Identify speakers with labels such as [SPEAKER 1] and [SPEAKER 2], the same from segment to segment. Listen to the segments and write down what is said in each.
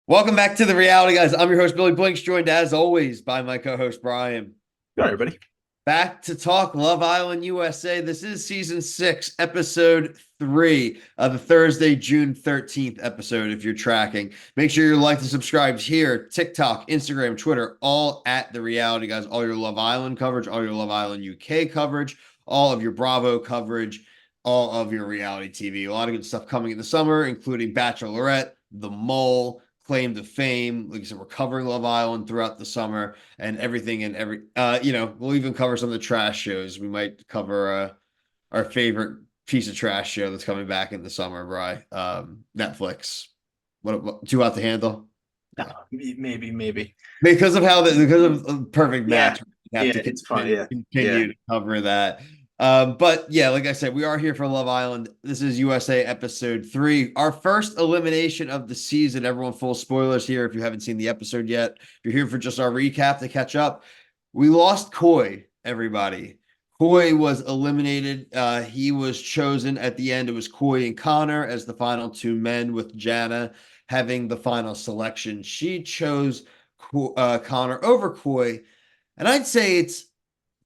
[SPEAKER 1] Welcome back to the reality, guys. I'm your host, Billy Blinks, joined as always by my co-host, Brian.
[SPEAKER 2] All right, everybody.
[SPEAKER 1] Back to talk Love Island USA. This is season 6, episode 3 of the Thursday, June 13th episode. If you're tracking, make sure you like and subscribe here, TikTok, Instagram, Twitter, all at the reality, guys. All your Love Island coverage, all your Love Island UK coverage, all of your Bravo coverage, all of your reality TV. A lot of good stuff coming in the summer, including Bachelorette, The Mole, Claim to Fame. Like I said, we're covering Love Island throughout the summer and everything and we'll even cover some of the trash shows. We might cover our favorite piece of trash show that's coming back in the summer, Bry. Netflix. What too out to handle?
[SPEAKER 2] No,
[SPEAKER 1] Yeah.
[SPEAKER 2] maybe.
[SPEAKER 1] Because of Perfect
[SPEAKER 2] Yeah,
[SPEAKER 1] Match, we have
[SPEAKER 2] yeah,
[SPEAKER 1] to
[SPEAKER 2] it's fun. Yeah, yeah.
[SPEAKER 1] continue to cover that. But yeah, like I said, we are here for Love Island. This is USA episode 3, our first elimination of the season. Everyone, full spoilers here if you haven't seen the episode yet. If you're here for just our recap to catch up, we lost Coy, everybody. Coy was eliminated. He was chosen at the end. It was Coy and Connor as the final two men, with Jana having the final selection. She chose Connor over Coy. And I'd say it's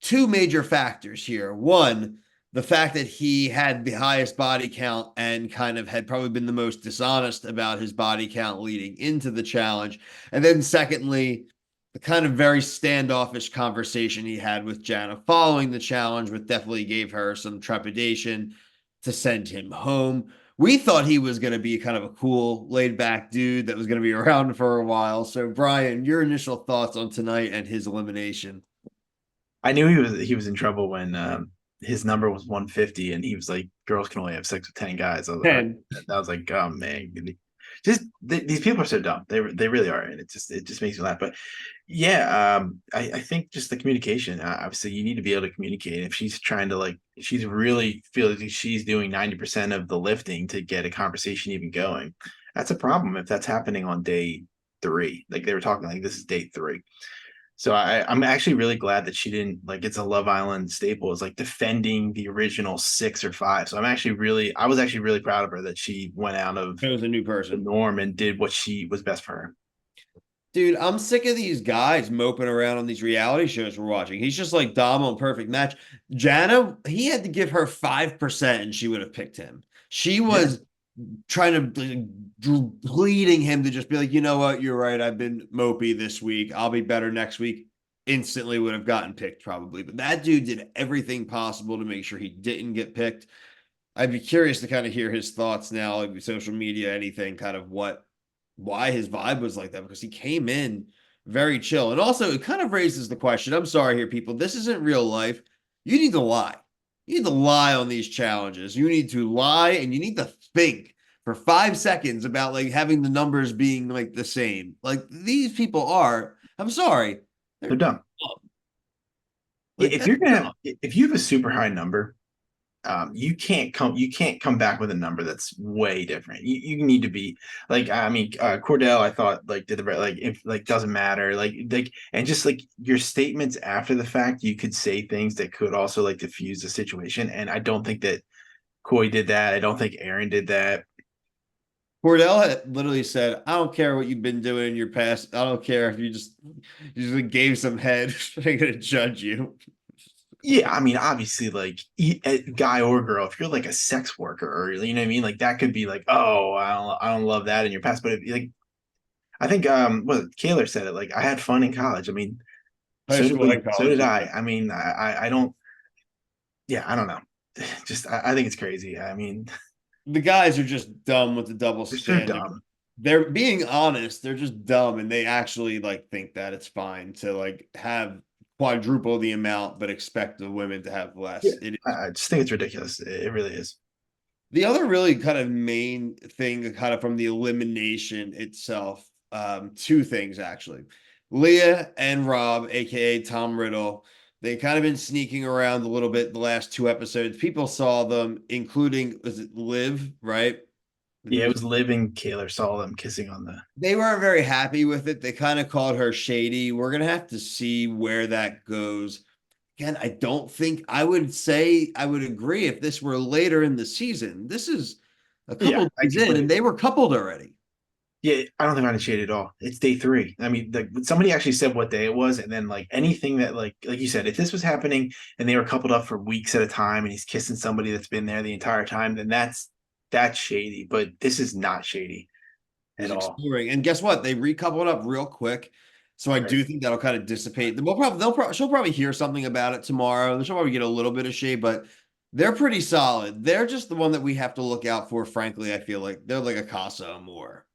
[SPEAKER 1] two major factors here. One, the fact that he had the highest body count and kind of had probably been the most dishonest about his body count leading into the challenge. And then secondly, the kind of very standoffish conversation he had with Jana following the challenge, which definitely gave her some trepidation to send him home. We thought he was going to be kind of a cool, laid back dude that was going to be around for a while. So, Brian, your initial thoughts on tonight and his elimination?
[SPEAKER 2] I knew he was in trouble when his number was 150, and he was like, "Girls can only have sex with 10 guys."
[SPEAKER 1] And
[SPEAKER 2] I was like, "Oh man, these people are so dumb. They really are, and it just makes me laugh." But yeah, I think just the communication. Obviously, you need to be able to communicate. If she's trying to if she's really feels like she's doing 90% of the lifting to get a conversation even going, that's a problem. If that's happening on day 3, like they were talking, like this is day 3. So I'm actually really glad that she didn't, like, it's a Love Island staple, is like defending the original 6 or 5. So I was actually really proud of her that she went out of
[SPEAKER 1] it was a new
[SPEAKER 2] the
[SPEAKER 1] person.
[SPEAKER 2] norm and did what she was best for her.
[SPEAKER 1] Dude, I'm sick of these guys moping around on these reality shows we're watching. He's just like Dom on Perfect Match. Jana, he had to give her 5% and she would have picked him. She
[SPEAKER 2] Yeah.
[SPEAKER 1] was trying to pleading him to just be like, you know what, you're right. I've been mopey this week. I'll be better next week. Instantly would have gotten picked probably. But that dude did everything possible to make sure he didn't get picked. I'd be curious to kind of hear his thoughts now, like social media, anything, kind of why his vibe was like that, because he came in very chill. And also, it kind of raises the question. I'm sorry here, people. This isn't real life. You need to lie. You need to lie on these challenges. You need to lie and you need to think for 5 seconds about like having the numbers being like the same. Like these people are, I'm sorry, they're
[SPEAKER 2] They're dumb.
[SPEAKER 1] dumb.
[SPEAKER 2] Yeah,
[SPEAKER 1] Like that's dumb.
[SPEAKER 2] if you have a super high number, you can't come back with a number that's way different. You need to be like, I mean, Cordell, I thought, like, did the like, if like doesn't matter, and just like your statements after the fact, you could say things that could also like diffuse the situation, and I don't think that Coy did that. I don't think Aaron did that.
[SPEAKER 1] Cordell had literally said, I don't care what you've been doing in your past. I don't care if you just gave some head. I'm gonna judge you.
[SPEAKER 2] Yeah, I mean, obviously, like, guy or girl, if you're like a sex worker, or you know what I mean, like that could be like, oh, I don't love that in your past. But like, I think what Kaylor said it, like, I had fun in college. I mean,
[SPEAKER 1] High school and
[SPEAKER 2] so
[SPEAKER 1] college.
[SPEAKER 2] did I. I mean, I don't, yeah, I don't know. Just I think it's crazy. I mean,
[SPEAKER 1] The guys are just dumb with the double
[SPEAKER 2] they're so
[SPEAKER 1] standard.
[SPEAKER 2] dumb.
[SPEAKER 1] They're being honest. They're just dumb, and they actually like think that it's fine to like have quadruple the amount, but expect the women to have
[SPEAKER 2] Yeah,
[SPEAKER 1] less. It is.
[SPEAKER 2] I just think it's ridiculous. It really is.
[SPEAKER 1] The other really kind of main thing, kind of from the elimination itself, two things actually. Leah and Rob, aka Tom Riddle, they kind of been sneaking around a little bit the last two episodes. People saw them, including, was it Liv, right?
[SPEAKER 2] Yeah, it was living. Kaylor saw them kissing on the.
[SPEAKER 1] They weren't very happy with it. They kind of called her shady. We're gonna have to see where that goes. Again, I don't think I would say I would agree if this were later in the season. This is a
[SPEAKER 2] Yeah,
[SPEAKER 1] couple
[SPEAKER 2] I
[SPEAKER 1] days in,
[SPEAKER 2] completely
[SPEAKER 1] and they
[SPEAKER 2] agree.
[SPEAKER 1] were coupled already.
[SPEAKER 2] Yeah, I don't think I shade at all. It's day three. I mean, like somebody actually said what day it was, and then like anything that like you said, if this was happening and they were coupled up for weeks at a time, and he's kissing somebody that's been there the entire time, then that's shady. But this is not shady
[SPEAKER 1] He's
[SPEAKER 2] at all.
[SPEAKER 1] exploring, and guess what? They recoupled up real quick, so I
[SPEAKER 2] Right.
[SPEAKER 1] do think that'll kind of dissipate. She'll probably hear something about it tomorrow. She'll probably get a little bit of shade, but they're pretty solid. They're just the one that we have to look out for. Frankly, I feel like they're like a Casa more.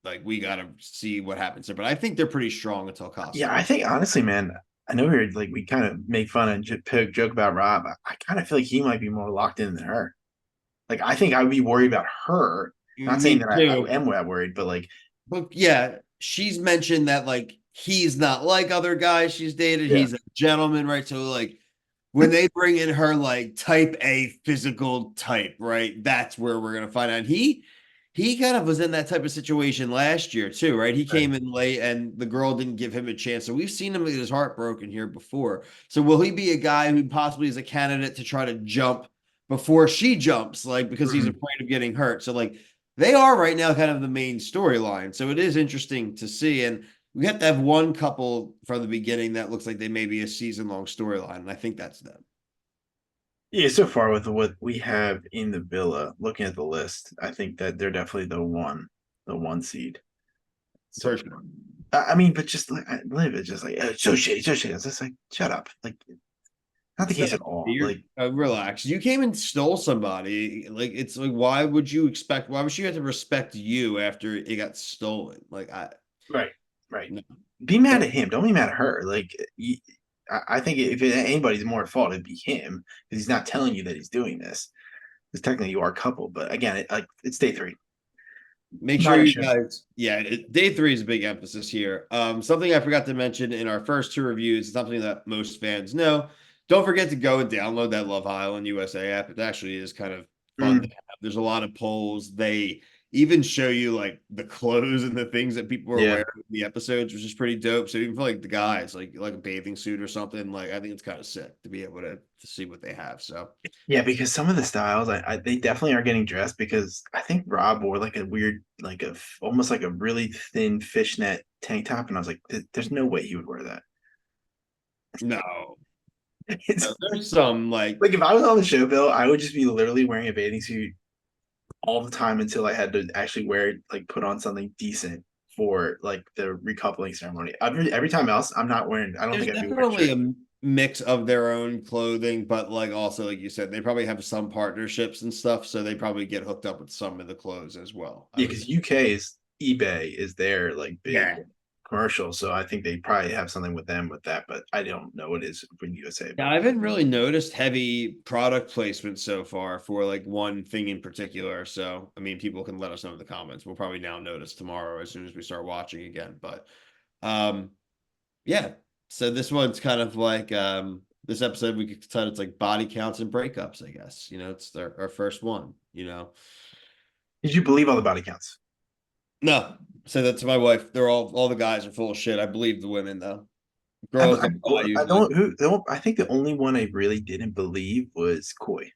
[SPEAKER 1] Like we gotta see what happens there, but I think they're pretty strong until Casa.
[SPEAKER 2] Yeah, I think honestly, man, I know we kind of make fun and joke about Rob. I kind of feel like he might be more locked in than her. Like I think I would be worried about her. Not saying
[SPEAKER 1] Me
[SPEAKER 2] that I
[SPEAKER 1] too.
[SPEAKER 2] am that worried, but like,
[SPEAKER 1] But yeah, she's mentioned that like he's not like other guys she's dated.
[SPEAKER 2] yeah,
[SPEAKER 1] He's a gentleman, right? So like when they bring in her like type A physical type, right? That's where we're gonna find out. He kind of was in that type of situation last year too, right? He
[SPEAKER 2] right.
[SPEAKER 1] came in late and the girl didn't give him a chance. So we've seen him get his heart broken here before. So will he be a guy who possibly is a candidate to try to jump before she jumps, like because he's
[SPEAKER 2] Mhm.
[SPEAKER 1] afraid of getting hurt? So like they are right now kind of the main storyline. So it is interesting to see. And we have to have one couple from the beginning that looks like they may be a season long storyline. And I think that's them.
[SPEAKER 2] Yeah, so far with what we have in the villa, looking at the list, I think that they're definitely the one seed.
[SPEAKER 1] For
[SPEAKER 2] So
[SPEAKER 1] sure.
[SPEAKER 2] I mean, but just like I live it, just like it's so shady, so shady. It's just like shut up, like not the
[SPEAKER 1] No,
[SPEAKER 2] case at all.
[SPEAKER 1] you're
[SPEAKER 2] Like
[SPEAKER 1] relax. You came and stole somebody. Like it's like why would you expect why would she have to respect you after it got stolen? Like I
[SPEAKER 2] right, right.
[SPEAKER 1] no.
[SPEAKER 2] Be mad
[SPEAKER 1] That,
[SPEAKER 2] at him. Don't be mad at her. Like I think if anybody's more at fault, it'd be him because he's not telling you that he's doing this. Because technically you are a couple, but again, like it's day three.
[SPEAKER 1] make sure you
[SPEAKER 2] Non-issue.
[SPEAKER 1] guys, yeah, day three is a big emphasis here. Something I forgot to mention in our first two reviews, something that most fans know. Don't forget to go and download that Love Island USA app. It actually is kind of fun to
[SPEAKER 2] Mm,
[SPEAKER 1] have. There's a lot of polls. They even show you like the clothes and the things that people are
[SPEAKER 2] yeah.
[SPEAKER 1] wearing in the episodes, which is pretty dope. So even for like the guys, like a bathing suit or something, like I think it's kind of sick to be able to see what they have. So
[SPEAKER 2] Yeah, because some of the styles, they definitely are getting dressed because I think Rob wore like a weird, like almost like a really thin fishnet tank top, and I was like, There's no way he would wear that."
[SPEAKER 1] no, no,
[SPEAKER 2] It's
[SPEAKER 1] there's some like
[SPEAKER 2] like if I was on the show, Bill, I would just be literally wearing a bathing suit all the time until I had to actually wear like put on something decent for like the recoupling ceremony. Every time else, I'm not wearing. I don't
[SPEAKER 1] there's
[SPEAKER 2] think I'd be wearing a
[SPEAKER 1] definitely
[SPEAKER 2] shirt.
[SPEAKER 1] a mix of their own clothing, but like also like you said, they probably have some partnerships and stuff, so they probably get hooked up with some of the clothes as well. I
[SPEAKER 2] Yeah,
[SPEAKER 1] would.
[SPEAKER 2] because UK's eBay is their like big
[SPEAKER 1] Yeah.
[SPEAKER 2] commercial, so I think they probably have something with them with that, but I don't know what it is for USA.
[SPEAKER 1] Yeah,
[SPEAKER 2] But
[SPEAKER 1] I haven't really noticed heavy product placement so far for like one thing in particular. So, I mean, people can let us know in the comments. We'll probably now notice tomorrow as soon as we start watching again. But um, yeah. So this one's kind of like this episode we could decide it's like body counts and breakups, I guess. It's our first one,
[SPEAKER 2] did you believe all the body counts?
[SPEAKER 1] No, say that to my wife. They're all the guys are full of shit. I believe the women though.
[SPEAKER 2] I,
[SPEAKER 1] Girls
[SPEAKER 2] I,
[SPEAKER 1] don't lie
[SPEAKER 2] I
[SPEAKER 1] usually.
[SPEAKER 2] don't who I think the only one I really didn't believe was Koi.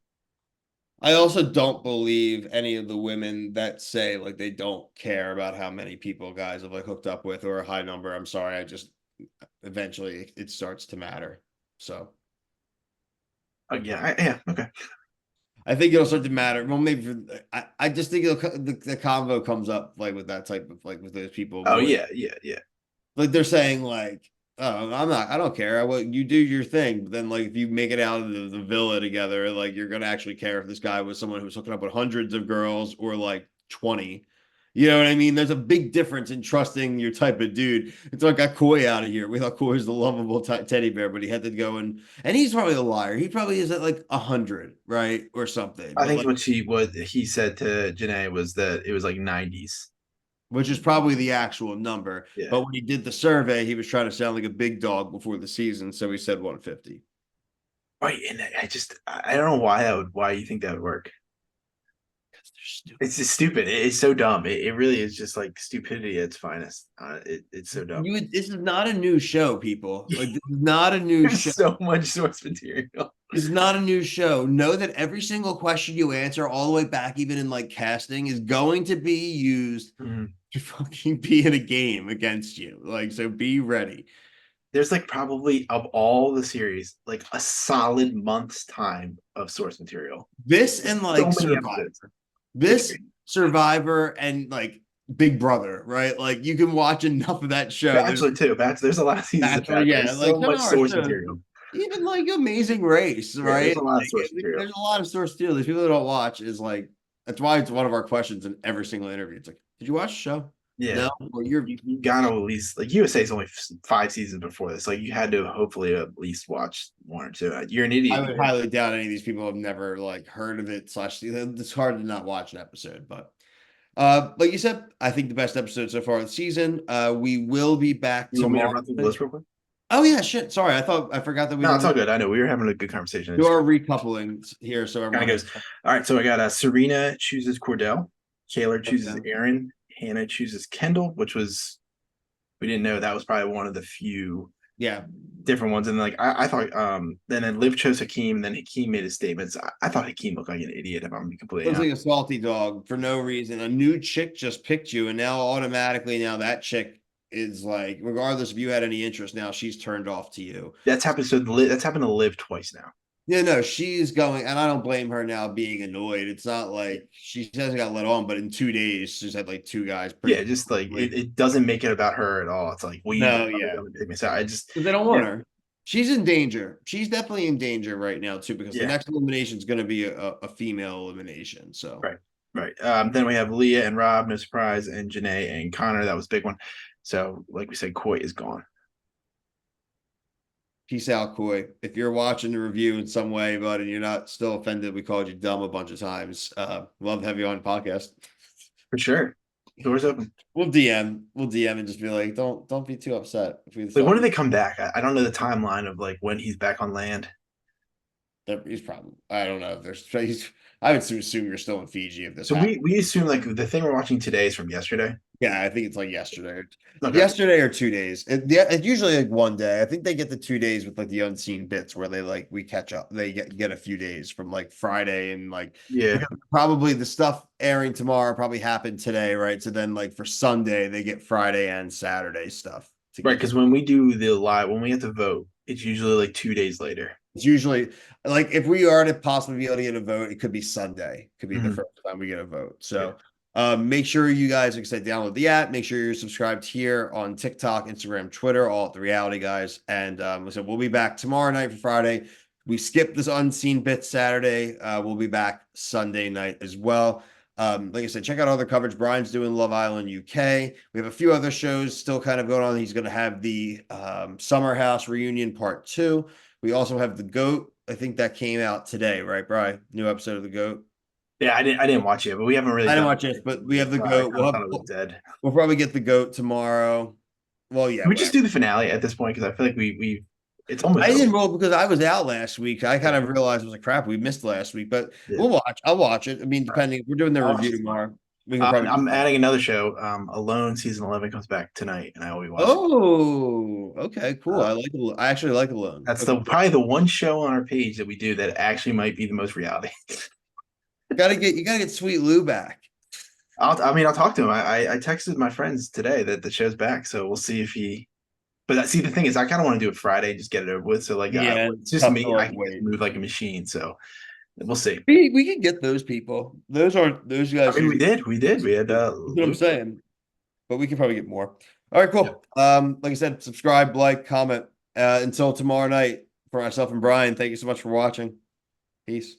[SPEAKER 1] I also don't believe any of the women that say like they don't care about how many people guys have like hooked up with or a high number. I'm sorry. I just eventually it starts to matter. So
[SPEAKER 2] Yeah, yeah, okay.
[SPEAKER 1] I think it'll start to matter. Well, maybe I just think the convo comes up like with that type of like with those people
[SPEAKER 2] Oh
[SPEAKER 1] more
[SPEAKER 2] yeah, yeah, yeah.
[SPEAKER 1] like they're saying like, oh, I don't care. You do your thing. But then like if you make it out of the villa together, like you're gonna actually care if this guy was someone who's hooking up with hundreds of girls or like 20. You know what I mean? There's a big difference in trusting your type of dude. It's like got Koi out of here. We thought Koi was the lovable teddy bear, but he had to go and he's probably a liar. He probably is at like 100, right? Or something.
[SPEAKER 2] I
[SPEAKER 1] But
[SPEAKER 2] think
[SPEAKER 1] like
[SPEAKER 2] what he said to Janae was that it was like 90s.
[SPEAKER 1] which is probably the actual number.
[SPEAKER 2] Yeah.
[SPEAKER 1] But when he did the survey, he was trying to sound like a big dog before the season, so he said 150.
[SPEAKER 2] Right. And I don't know why you think that would work.
[SPEAKER 1] Because they're stupid.
[SPEAKER 2] It's just stupid. It's so dumb. It really is just like stupidity at its finest. It's so dumb.
[SPEAKER 1] This is not a new show, people. Like this is not a new
[SPEAKER 2] There's
[SPEAKER 1] show.
[SPEAKER 2] so much source material.
[SPEAKER 1] This is not a new show. Know that every single question you answer, all the way back, even in like casting, is going to be used
[SPEAKER 2] Mhm.
[SPEAKER 1] to fucking be in a game against you. Like, so be ready.
[SPEAKER 2] There's like probably of all the series, like a solid month's time of source material.
[SPEAKER 1] This
[SPEAKER 2] There's
[SPEAKER 1] and
[SPEAKER 2] so
[SPEAKER 1] like
[SPEAKER 2] many episodes.
[SPEAKER 1] Survivor.
[SPEAKER 2] It's
[SPEAKER 1] This,
[SPEAKER 2] crazy.
[SPEAKER 1] Survivor, and like Big Brother, right? Like you can watch enough of that show. There's
[SPEAKER 2] Bachelor too. Bachelor. There's a lot of seasons of
[SPEAKER 1] Bachelor,
[SPEAKER 2] Bachelor.
[SPEAKER 1] yeah,
[SPEAKER 2] There's
[SPEAKER 1] like
[SPEAKER 2] so
[SPEAKER 1] some
[SPEAKER 2] much
[SPEAKER 1] of our
[SPEAKER 2] source
[SPEAKER 1] shows,
[SPEAKER 2] material.
[SPEAKER 1] even like Amazing Race,
[SPEAKER 2] Yeah, there's
[SPEAKER 1] right?
[SPEAKER 2] a lot of source
[SPEAKER 1] Like
[SPEAKER 2] material.
[SPEAKER 1] there's a lot of source too. These people that don't watch is like that's why it's one of our questions in every single interview. It's like, did you watch the show?
[SPEAKER 2] Yeah,
[SPEAKER 1] No, well, you're
[SPEAKER 2] you gotta at least like USA is only 5 seasons before this. Like you had to hopefully at least watch one or two. You're an
[SPEAKER 1] I
[SPEAKER 2] idiot.
[SPEAKER 1] would highly doubt any of these people have never like heard of it. Slash, it's hard to not watch an episode. But like you said, I think the best episode so far of the season. We will be back
[SPEAKER 2] You want me to
[SPEAKER 1] tomorrow.
[SPEAKER 2] run through the list real quick?
[SPEAKER 1] Oh yeah, shit. Sorry, I forgot that we
[SPEAKER 2] No, it's
[SPEAKER 1] didn't
[SPEAKER 2] all good. I know we were having a good conversation.
[SPEAKER 1] do
[SPEAKER 2] It's
[SPEAKER 1] our recoupling here, so
[SPEAKER 2] kind
[SPEAKER 1] everyone
[SPEAKER 2] of
[SPEAKER 1] has.
[SPEAKER 2] goes. All right, so I got Serena chooses Cordell, Kayla chooses
[SPEAKER 1] Okay.
[SPEAKER 2] Aaron, Hannah chooses Kendall, which was we didn't know that was probably one of the few
[SPEAKER 1] Yeah,
[SPEAKER 2] different ones. And like I thought, then Liv chose Hakeem, and then Hakeem made his statements. I thought Hakeem looked like an idiot, if I'm gonna be completely
[SPEAKER 1] looks like
[SPEAKER 2] honest.
[SPEAKER 1] a salty dog for no reason. A new chick just picked you, and now automatically now that chick is like, regardless if you had any interest, now she's turned off to you.
[SPEAKER 2] That's happened to Liv twice now.
[SPEAKER 1] Yeah, no, she's going, and I don't blame her now being annoyed. It's not like she hasn't got let on, but in 2 days, she's had like two guys
[SPEAKER 2] Yeah,
[SPEAKER 1] pretty
[SPEAKER 2] just like
[SPEAKER 1] like,
[SPEAKER 2] it doesn't make it about her at all. It's like, well, you
[SPEAKER 1] no,
[SPEAKER 2] guys are
[SPEAKER 1] yeah,
[SPEAKER 2] going to pick me. So I just,
[SPEAKER 1] because they don't
[SPEAKER 2] yeah,
[SPEAKER 1] want her. She's in danger. She's definitely in danger right now too, because the
[SPEAKER 2] yeah,
[SPEAKER 1] next elimination is going to be a female elimination. So
[SPEAKER 2] right, right. Then we have Leah and Rob, no surprise, and Janae and Connor. That was a big one. So, like we said, Coy is gone.
[SPEAKER 1] peace out, Coy. If you're watching the review in some way, bud, and you're not still offended, we called you dumb a bunch of times. Love to have you on the podcast.
[SPEAKER 2] For sure. Doors open.
[SPEAKER 1] We'll DM and just be like, don't be too upset if we
[SPEAKER 2] Like, when
[SPEAKER 1] thought
[SPEAKER 2] do they come back? I don't know the timeline of like when he's back on land.
[SPEAKER 1] he's probably I don't know if there's I would assume you're still in Fiji if this
[SPEAKER 2] So
[SPEAKER 1] happened.
[SPEAKER 2] we assume like the thing we're watching today is from yesterday.
[SPEAKER 1] Yeah, I think it's like yesterday.
[SPEAKER 2] Okay.
[SPEAKER 1] Yesterday or 2 days. It's usually like one day. I think they get the 2 days with like the unseen bits where they like we catch up. They get a few days from like Friday and like
[SPEAKER 2] Yeah.
[SPEAKER 1] because probably the stuff airing tomorrow probably happened today, right? So then like for Sunday they get Friday and Saturday stuff
[SPEAKER 2] Right.
[SPEAKER 1] together.
[SPEAKER 2] Because when we do the live, when we have to vote, it's usually like 2 days later.
[SPEAKER 1] It's usually like if we are to possibly be able to get a vote, it could be Sunday. Could be the
[SPEAKER 2] Mhm.
[SPEAKER 1] first time we get a vote.
[SPEAKER 2] Yeah.
[SPEAKER 1] So make sure you guys, like I said, download the app. Make sure you're subscribed here on TikTok, Instagram, Twitter, all at the reality guys. And so we'll be back tomorrow night for Friday. We skipped this unseen bit Saturday. We'll be back Sunday night as well. Like I said, check out other coverage. Brian's doing Love Island UK. We have a few other shows still kind of going on. He's going to have the Summer House reunion part 2. We also have the GOAT. I think that came out today, right, Brian? New episode of the GOAT.
[SPEAKER 2] Yeah, I didn't watch it, but we haven't really
[SPEAKER 1] I didn't
[SPEAKER 2] done
[SPEAKER 1] watch it, but we have
[SPEAKER 2] it.
[SPEAKER 1] the
[SPEAKER 2] So I
[SPEAKER 1] GOAT.
[SPEAKER 2] kind of thought it was dead.
[SPEAKER 1] We'll probably get the GOAT tomorrow. Well, yeah,
[SPEAKER 2] Can we just
[SPEAKER 1] whatever.
[SPEAKER 2] do the finale at this point? Because I feel like we it's
[SPEAKER 1] I
[SPEAKER 2] almost over.
[SPEAKER 1] didn't roll because I was out last week. I kind
[SPEAKER 2] Yeah,
[SPEAKER 1] of realized it was a crap. We missed last week, but
[SPEAKER 2] yeah.
[SPEAKER 1] we'll watch. I'll watch it. I mean,
[SPEAKER 2] All right.
[SPEAKER 1] depending, we're doing the
[SPEAKER 2] I'll watch
[SPEAKER 1] review
[SPEAKER 2] it tomorrow.
[SPEAKER 1] tomorrow. We can probably.
[SPEAKER 2] I'm adding another show. Alone season 11 comes back tonight, and I will be watching.
[SPEAKER 1] Oh, okay, cool.
[SPEAKER 2] Uh,
[SPEAKER 1] I actually like Alone.
[SPEAKER 2] that's
[SPEAKER 1] Okay,
[SPEAKER 2] the probably the one show on our page that we do that actually might be the most reality.
[SPEAKER 1] you gotta get Sweet Lou back.
[SPEAKER 2] I'll talk to him. I texted my friends today that the show's back, so we'll see if he. But see, the thing is, I kind of want to do it Friday and just get it over with. So like,
[SPEAKER 1] Yeah,
[SPEAKER 2] it's just
[SPEAKER 1] tough to
[SPEAKER 2] me. I
[SPEAKER 1] like
[SPEAKER 2] can just
[SPEAKER 1] wait.
[SPEAKER 2] move like a machine. So we'll see.
[SPEAKER 1] We can get those people. Those aren't those
[SPEAKER 2] I
[SPEAKER 1] guys
[SPEAKER 2] mean,
[SPEAKER 1] who.
[SPEAKER 2] we did. We had
[SPEAKER 1] That's what I'm
[SPEAKER 2] Luke.
[SPEAKER 1] saying. But we can probably get more. All right,
[SPEAKER 2] Yeah.
[SPEAKER 1] cool. Like I said, subscribe, like, comment. Until tomorrow night, for myself and Brian, thank you so much for watching. Peace.